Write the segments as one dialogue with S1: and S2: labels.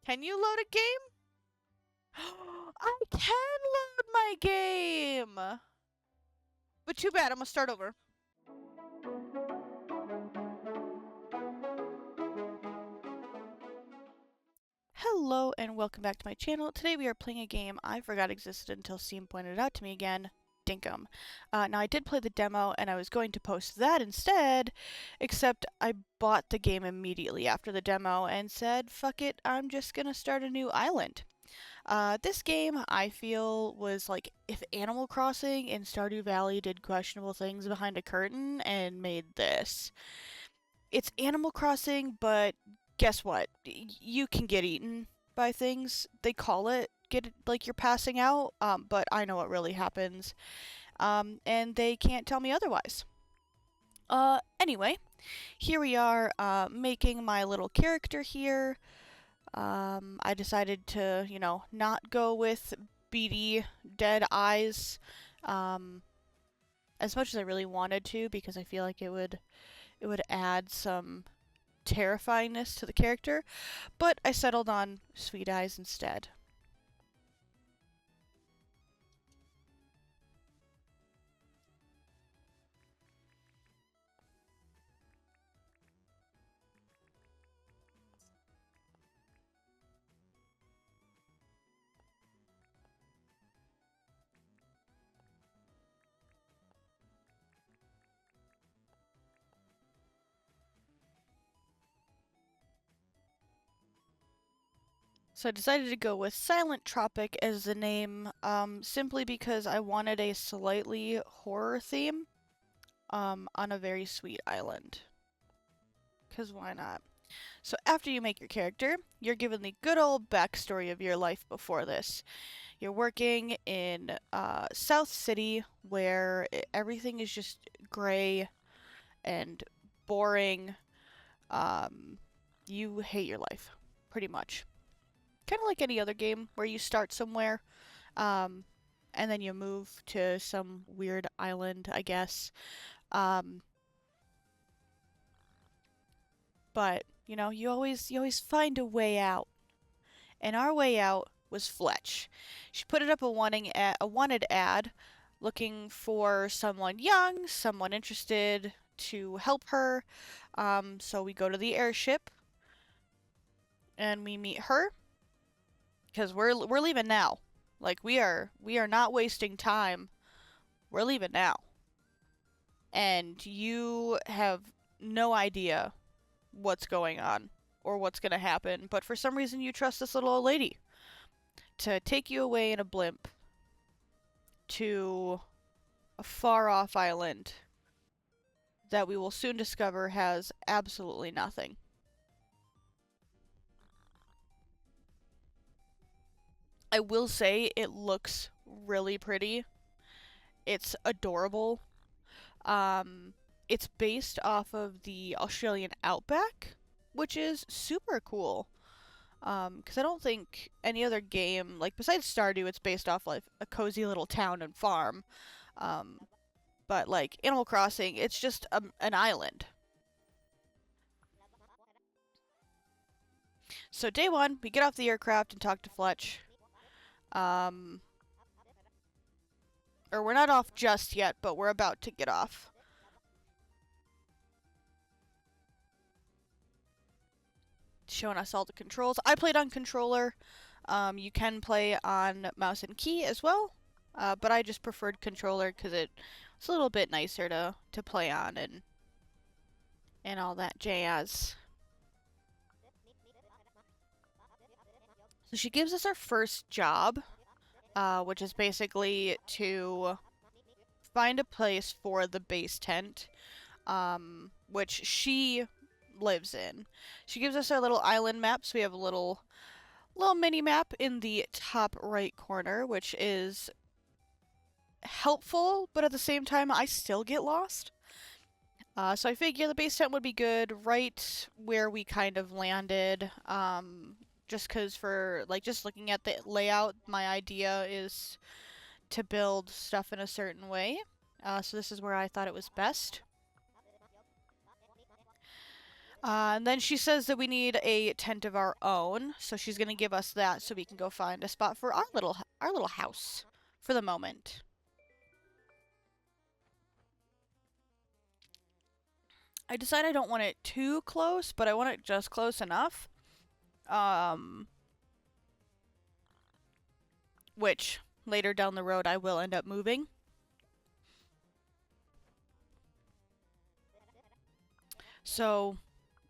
S1: Can you load a game? I can load my game! But too bad, I'm gonna start over. Hello and welcome back to my channel. Today we are playing a game I forgot existed until Steam pointed it out to me again, Dinkum. Now I did play the demo and I was going to post that instead, except I bought the game immediately after the demo and said, fuck it, I'm just gonna start a new island. This game, I feel, was like if Animal Crossing and Stardew Valley did questionable things behind a curtain and made this. It's Animal Crossing, but guess what? You can get eaten by things. They call it get like you're passing out, but I know what really happens, and they can't tell me otherwise. Anyway, here we are, making my little character here. I decided to, not go with beady, dead eyes, as much as I really wanted to, because I feel like it would add some terrifyingness to the character, but I settled on sweet eyes instead. So I decided to go with Silent Tropic as the name, simply because I wanted a slightly horror theme, on a very sweet island. 'Cause why not? So after you make your character, you're given the good old backstory of your life before this. You're working in South City, where everything is just gray and boring. You hate your life, pretty much. Kind of like any other game where you start somewhere, and then you move to some weird island, I guess. But you always find a way out, and our way out was Fletch. She put it up a wanted ad, looking for someone young, someone interested to help her. So we go to the airship, and we meet her. Because we're leaving now. Like, we are not wasting time. We're leaving now. And you have no idea what's going on or what's going to happen, but for some reason you trust this little old lady to take you away in a blimp to a far-off island that we will soon discover has absolutely nothing. I will say it looks really pretty. It's adorable. It's based off of the Australian outback, which is super cool. Because I don't think any other game, like besides Stardew, it's based off like a cozy little town and farm. But like Animal Crossing, it's just an island. So day one, we get off the aircraft and talk to Fletch. Or we're not off just yet, but we're about to get off. Showing us all the controls. I played on controller. You can play on mouse and key as well, but I just preferred controller because it's a little bit nicer to play on and all that jazz. So she gives us our first job, which is basically to find a place for the base tent, which she lives in. She gives us our little island map, so we have a little mini map in the top right corner, which is helpful, but at the same time I still get lost. So I figure the base tent would be good right where we kind of landed, just because for like just looking at the layout, my idea is to build stuff in a certain way. So this is where I thought it was best. And then she says that we need a tent of our own, so she's gonna give us that so we can go find a spot for our little house for the moment. I decide I don't want it too close, but I want it just close enough. Which later down the road I will end up moving. So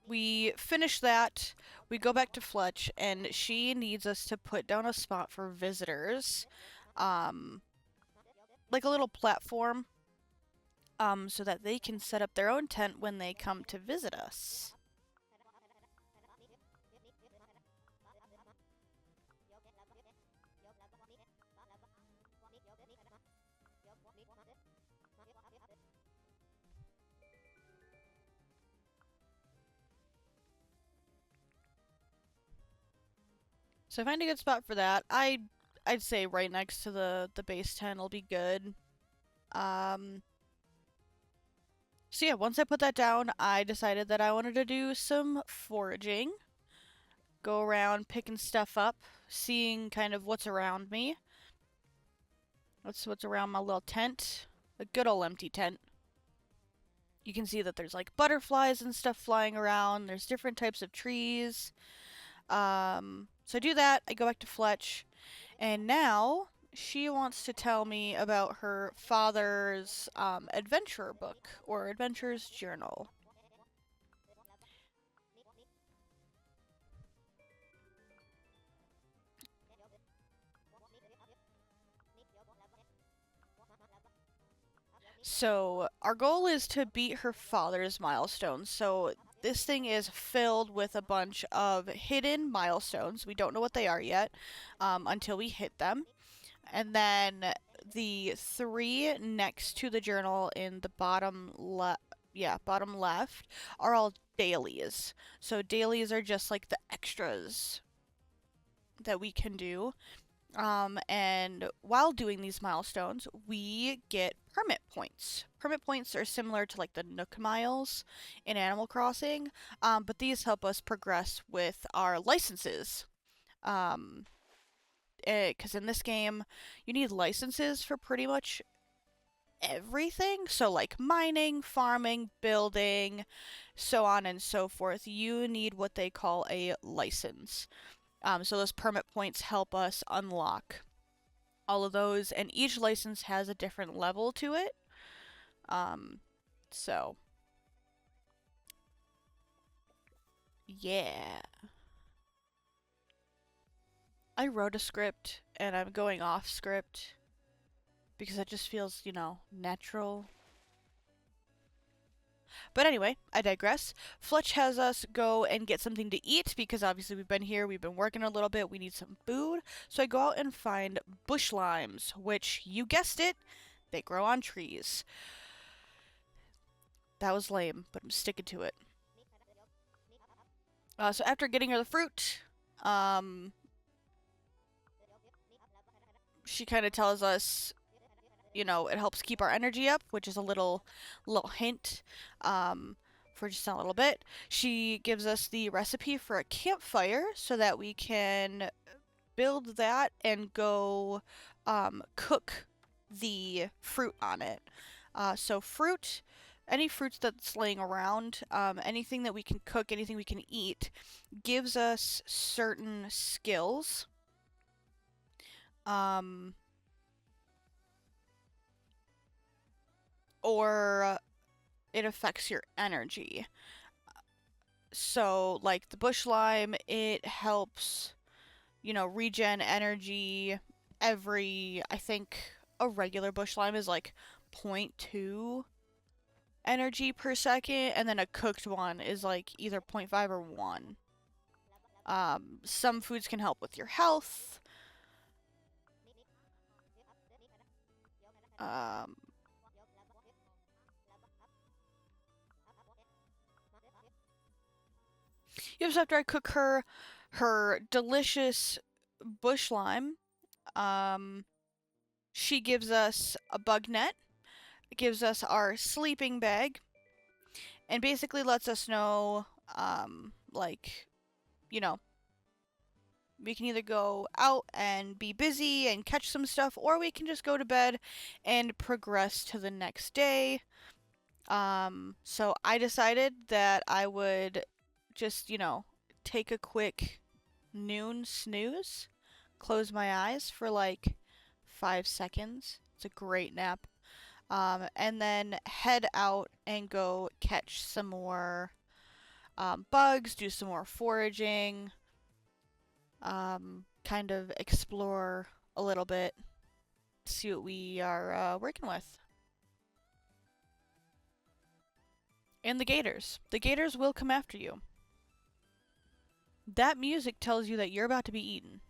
S1: we finish that, we go back to Fletch, and she needs us to put down a spot for visitors. Like a little platform, so that they can set up their own tent when they come to visit us. So I find a good spot for that. I'd say right next to the base tent will be good. So yeah, once I put that down, I decided that I wanted to do some foraging. Go around picking stuff up, seeing kind of what's around me. What's around my little tent. A good old empty tent. You can see that there's like butterflies and stuff flying around. There's different types of trees. So I do that, I go back to Fletch, and now she wants to tell me about her father's adventure book, or adventures journal. So our goal is to beat her father's milestones. So this thing is filled with a bunch of hidden milestones. We don't know what they are yet until we hit them. And then the 3 next to the journal in the bottom bottom left are all dailies. So dailies are just like the extras that we can do. And while doing these milestones, we get permit points. Permit points are similar to like the Nook Miles in Animal Crossing, but these help us progress with our licenses. Because in this game, you need licenses for pretty much everything. So, like mining, farming, building, so on and so forth. You need what they call a license. So those permit points help us unlock all of those, and each license has a different level to it. So yeah. I wrote a script and I'm going off script because it just feels, natural. But anyway, I digress. Fletch has us go and get something to eat because obviously we've been here, we've been working a little bit, we need some food. So I go out and find bush limes, which, you guessed it, they grow on trees. That was lame, but I'm sticking to it. So after getting her the fruit, she kind of tells us, it helps keep our energy up, which is a little hint for just a little bit. She gives us the recipe for a campfire so that we can build that and go cook the fruit on it. So fruit, any fruits that's laying around, anything that we can cook, anything we can eat, gives us certain skills. Or it affects your energy. So, like the bush lime, it helps, regen energy I think a regular bush lime is like 0.2 energy per second, and then a cooked one is like either 0.5 or 1. Some foods can help with your health. Just after I cook her delicious bush lime, she gives us a bug net, gives us our sleeping bag, and basically lets us know Like, you know, we can either go out and be busy and catch some stuff, or we can just go to bed and progress to the next day. So I decided that I would just, take a quick noon snooze, close my eyes for like 5 seconds. It's a great nap. And then head out and go catch some more bugs, do some more foraging, kind of explore a little bit, see what we are working with. And the gators. The gators will come after you. That music tells you that you're about to be eaten.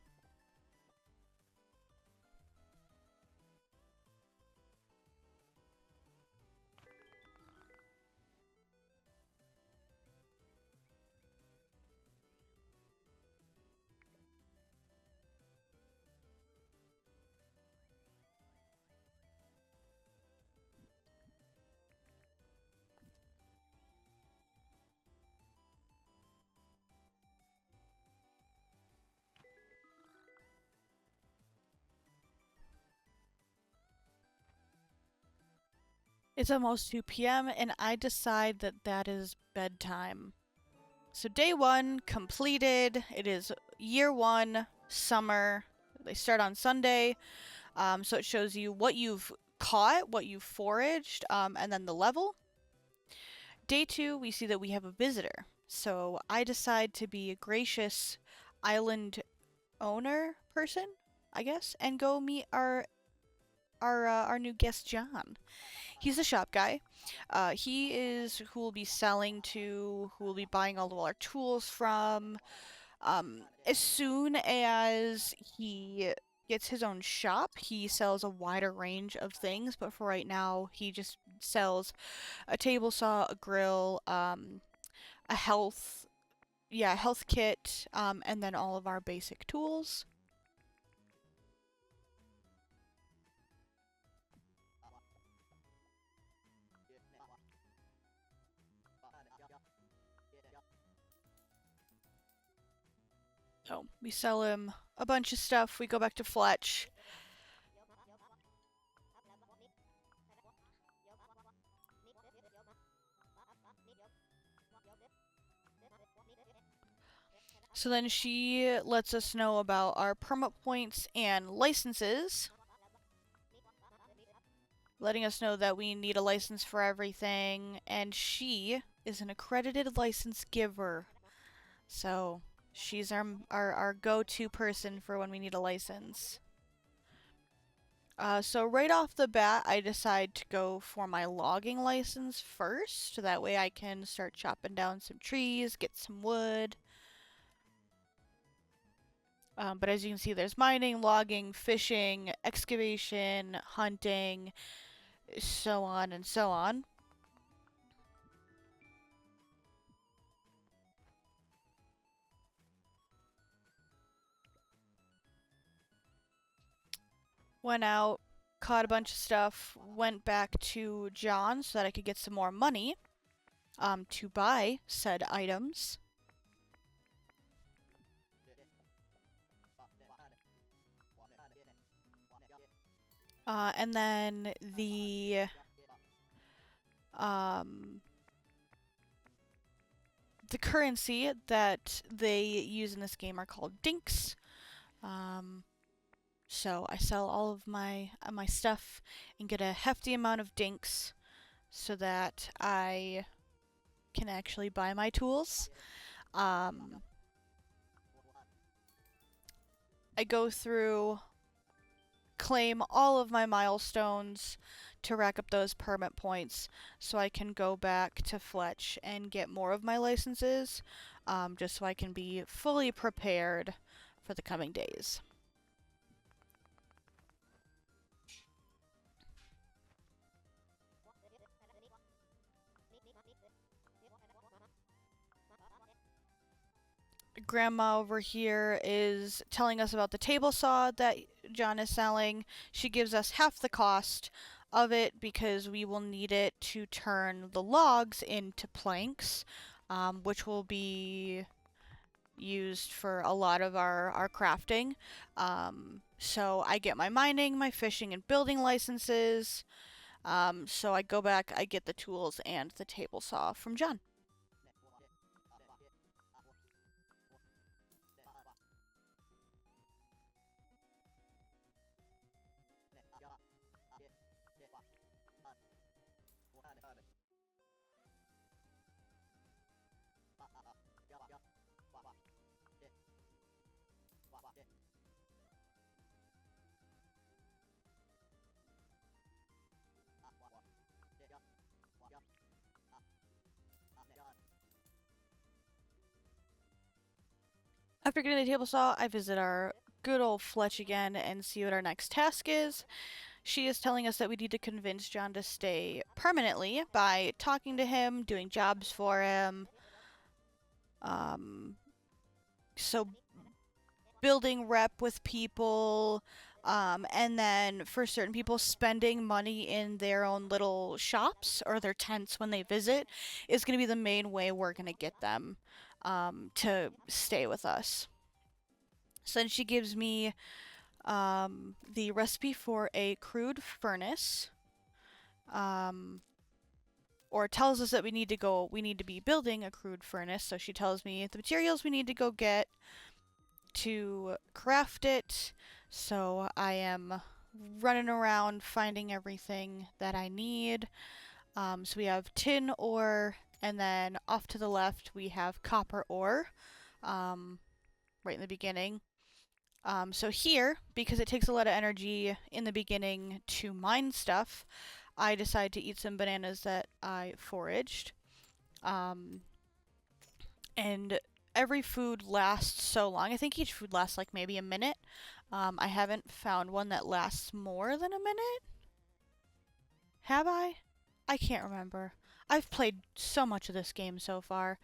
S1: It's almost 2 p.m. and I decide that that is bedtime. So day 1 completed. It is year 1, summer. They start on Sunday. So it shows you what you've caught, what you've foraged, and then the level. Day 2, we see that we have a visitor. So I decide to be a gracious island owner person, I guess, and go meet our new guest John. He's a shop guy. He is who will be selling to, who will be buying all of our tools from. As soon as he gets his own shop, he sells a wider range of things, but for right now, he just sells a table saw, a grill, a health kit, and then all of our basic tools. So we sell him a bunch of stuff. We go back to Fletch. So then she lets us know about our permit points and licenses, letting us know that we need a license for everything, and she is an accredited license giver. So she's our go-to person for when we need a license. So right off the bat, I decide to go for my logging license first. That way I can start chopping down some trees, get some wood. But as you can see, there's mining, logging, fishing, excavation, hunting, so on and so on. Went out, caught a bunch of stuff, went back to John so that I could get some more money to buy said items. And then the currency that they use in this game are called dinks. So I sell all of my stuff and get a hefty amount of dinks so that I can actually buy my tools. I go through, claim all of my milestones to rack up those permit points so I can go back to Fletch and get more of my licenses, just so I can be fully prepared for the coming days. Grandma over here is telling us about the table saw that John is selling. She gives us half the cost of it because we will need it to turn the logs into planks. which will be used for a lot of our crafting. So I get my mining, my fishing, and building licenses. So I go back, I get the tools and the table saw from John. After getting the table saw, I visit our good old Fletch again and see what our next task is. She is telling us that we need to convince John to stay permanently by talking to him, doing jobs for him. So building rep with people, and then for certain people, spending money in their own little shops or their tents when they visit is going to be the main way we're going to get them to stay with us. So then she gives me the recipe for a crude furnace, or tells us that we need to be building a crude furnace. So she tells me the materials we need to go get to craft it. So I am running around finding everything that I need. So we have tin ore, and then off to the left we have copper ore, right in the beginning. So here, because it takes a lot of energy in the beginning to mine stuff, I decide to eat some bananas that I foraged. And every food lasts so long. I think each food lasts like maybe a minute. I haven't found one that lasts more than a minute. Have I? I can't remember. I've played so much of this game so far.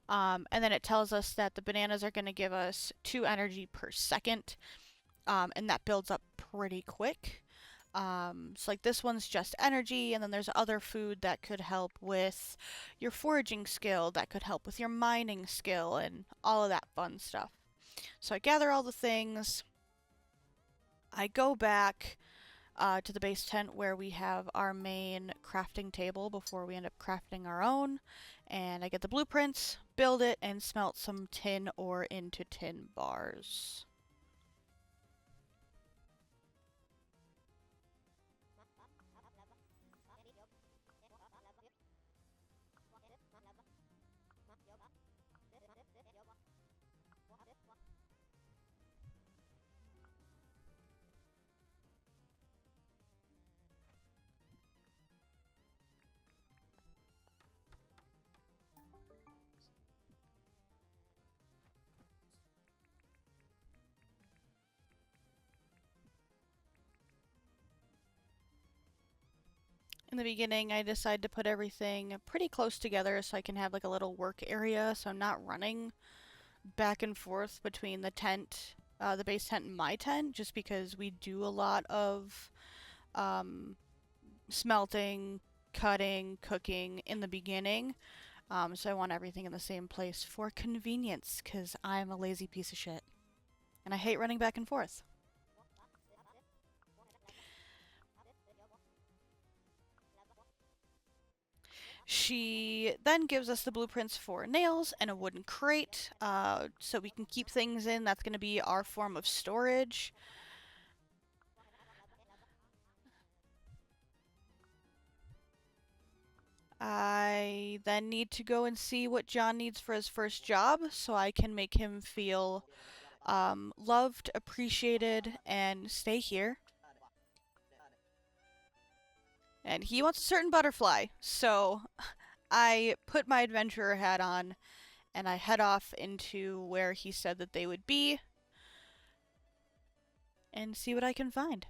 S1: And then it tells us that the bananas are going to give us 2 energy per second. And that builds up pretty quick. So like this one's just energy, and then there's other food that could help with your foraging skill, that could help with your mining skill, and all of that fun stuff. So I gather all the things. I go back to the base tent where we have our main crafting table before we end up crafting our own. And I get the blueprints, build it, and smelt some tin ore into tin bars. In the beginning, I decide to put everything pretty close together so I can have like a little work area, so I'm not running back and forth between the base tent and my tent, just because we do a lot of smelting, cutting, cooking in the beginning. So I want everything in the same place for convenience, because I'm a lazy piece of shit. And I hate running back and forth. She then gives us the blueprints for nails and a wooden crate, so we can keep things in. That's going to be our form of storage. I then need to go and see what John needs for his first job, so I can make him feel loved, appreciated, and stay here. And he wants a certain butterfly, so I put my adventurer hat on and I head off into where he said that they would be and see what I can find.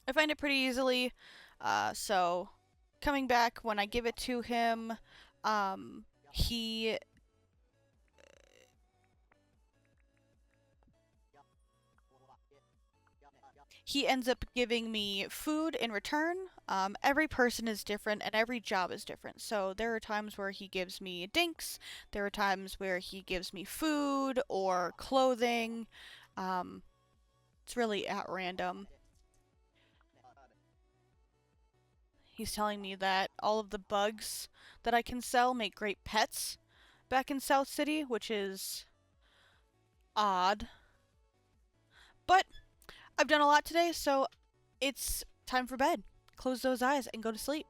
S1: I find it pretty easily, so coming back when I give it to him, he he ends up giving me food in return. Every person is different and every job is different. So there are times where he gives me dinks, there are times where he gives me food or clothing. It's really at random. He's telling me that all of the bugs that I can sell make great pets back in South City, which is odd. But I've done a lot today, so it's time for bed. Close those eyes and go to sleep.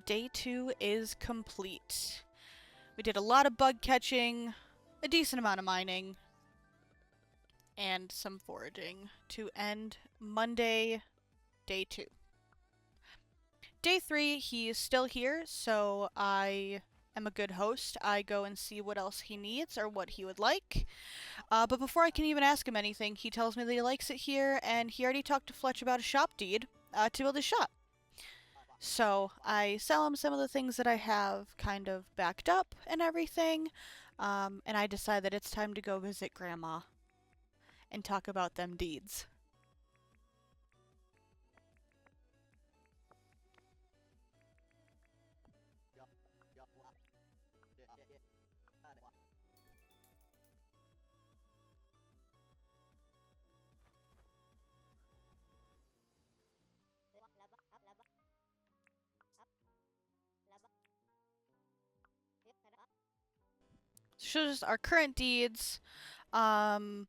S1: Day 2 is complete. We did a lot of bug catching, a decent amount of mining, and some foraging to end Monday, day 2. Day 3, he is still here, so I am a good host. I go and see what else he needs or what he would like. But before I can even ask him anything, he tells me that he likes it here, and he already talked to Fletch about a shop deed to build his shop. So I sell him some of the things that I have kind of backed up and everything, and I decide that it's time to go visit Grandma and talk about them deeds. Shows us our current deeds, and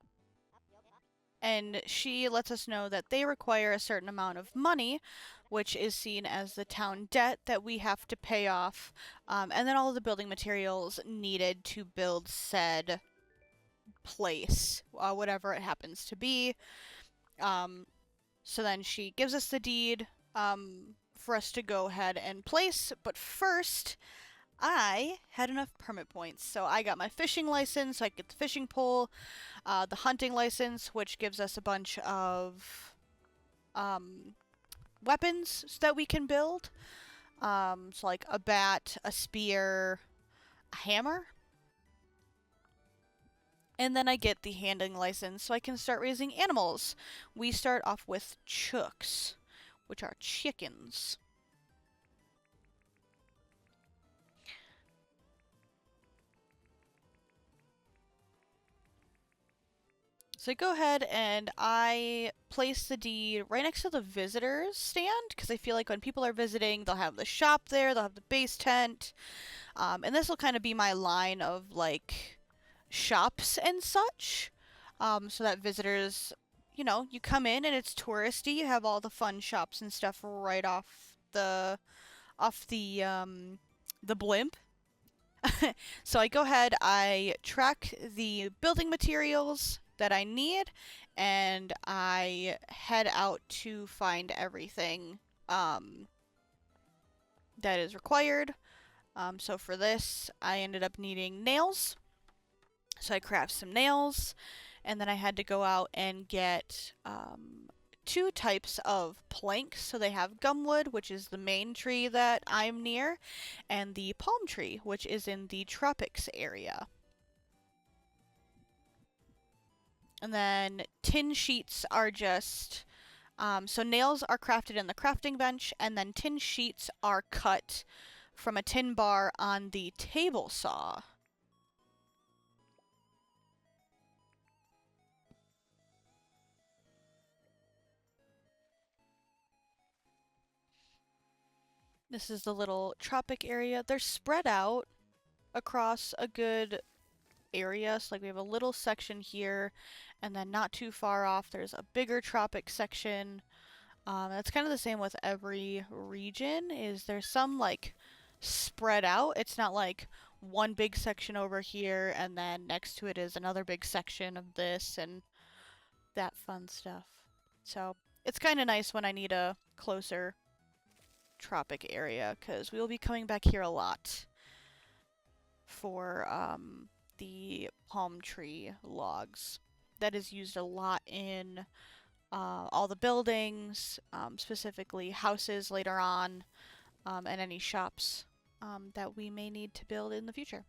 S1: she lets us know that they require a certain amount of money, which is seen as the town debt that we have to pay off, and then all of the building materials needed to build said place, whatever it happens to be. So then she gives us the deed for us to go ahead and place, but first I had enough permit points, so I got my fishing license, so I get the fishing pole, the hunting license, which gives us a bunch of weapons that we can build. So like a bat, a spear, a hammer. And then I get the handling license, so I can start raising animals. We start off with chooks, which are chickens. So I go ahead and I place the deed right next to the visitors stand, because I feel like when people are visiting, they'll have the shop there, they'll have the base tent, and this will kind of be my line of, like, shops and such, so that visitors, you know, you come in and it's touristy, you have all the fun shops and stuff right off the blimp. So I go ahead, I track the building materials that I need, and I head out to find everything that is required. So for this, I ended up needing nails. So I craft some nails, and then I had to go out and get 2 types of planks. So they have gumwood, which is the main tree that I'm near, and the palm tree, which is in the tropics area. And then tin sheets are just, so nails are crafted in the crafting bench, and then tin sheets are cut from a tin bar on the table saw. This is the little tropic area. They're spread out across a good area. So like we have a little section here, and then not too far off there's a bigger tropic section. That's kind of the same with every region, is there's some like spread out. It's not like one big section over here and then next to it is another big section of this and that fun stuff. So it's kind of nice when I need a closer tropic area, because we will be coming back here a lot for the palm tree logs. That is used a lot in all the buildings, specifically houses later on, and any shops that we may need to build in the future.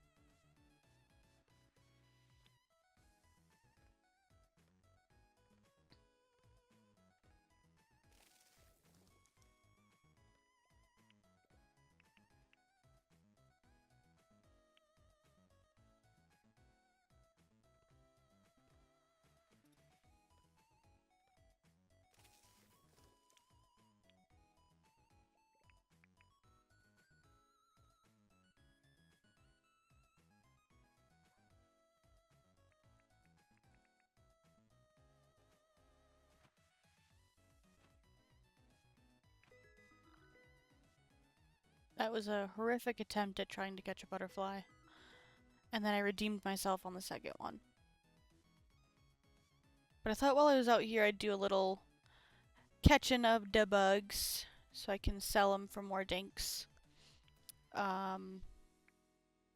S1: That was a horrific attempt at trying to catch a butterfly. And then I redeemed myself on the second one. But I thought while I was out here I'd do a little catching of the bugs so I can sell them for more dinks.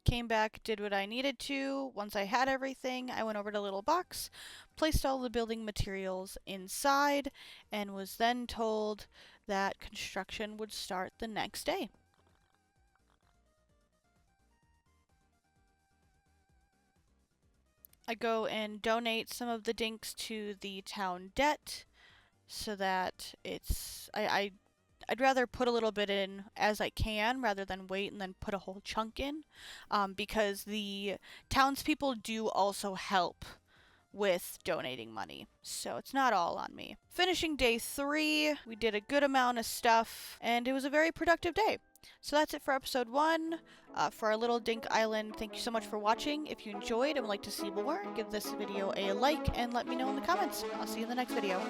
S1: Came back, did what I needed to. Once I had everything, I went over to a little box, placed all the building materials inside, and was then told that construction would start the next day. I go and donate some of the dinks to the town debt so that I'd rather put a little bit in as I can rather than wait and then put a whole chunk in, because the townspeople do also help with donating money, so it's not all on me. Finishing day 3, we did a good amount of stuff, and it was a very productive day. So that's it for episode 1, for our little Dink Island. Thank you so much for watching. If you enjoyed and would like to see more, give this video a like and let me know in the comments. I'll see you in the next video.